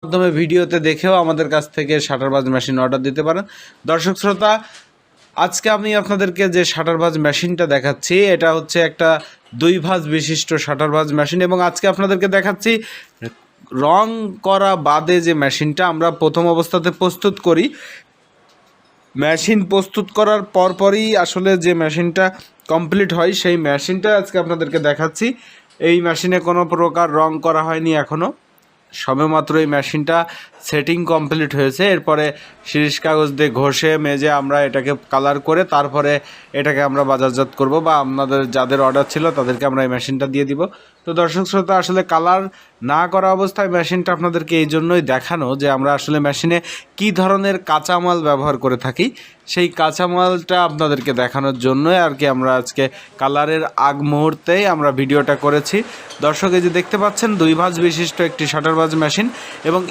মাধ্যমে ভিডিওতে দেখেও আমাদের কাছ থেকে শাটারবাজ মেশিন অর্ডার দিতে পারেন। দর্শক শ্রোতা, আজকে আমি আপনাদেরকে যে শাটারবাজ মেশিনটা দেখাচ্ছি এটা হচ্ছে একটা 2 ভাঁজ বিশিষ্ট শাটারবাজ মেশিন, এবং আজকে আপনাদেরকে দেখাচ্ছি রং করা বাদে যে মেশিনটা আমরা প্রথম অবস্থাতে প্রস্তুত করি। মেশিন প্রস্তুত করার পরপরই আসলে যে মেশিনটা কমপ্লিট হয় সেই মেশিনটা আজকে আপনাদেরকে দেখাচ্ছি। এই মেশিনে কোনো প্রকার রং করা হয়নি এখনও, সবেমাত্র এই মেশিনটা সেটিং কমপ্লিট হয়েছে। এরপরে শিরিষ কাগজ দিয়ে ঘষে মেজে আমরা এটাকে কালার করে তারপরে এটাকে আমরা বাজারজাত করব, বা আপনাদের যাদের অর্ডার ছিল তাদেরকে আমরা এই মেশিনটা দিয়ে দিব। তো দর্শক শ্রোতা, আসলে কালার না করা অবস্থায় মেশিনটা আপনাদেরকে এই জন্যই দেখানো যে আমরা আসলে মেশিনে কী ধরনের কাঁচামাল ব্যবহার করে থাকি, সেই কাঁচামালটা আপনাদেরকে দেখানোর জন্যই আর কি আমরা আজকে কালারের আগ মুহূর্তেই আমরা ভিডিওটা করেছি। দর্শক, এই যে দেখতে পাচ্ছেন 2 ভাঁজ বিশিষ্ট একটি শাটারবাজ মেশিন, এবং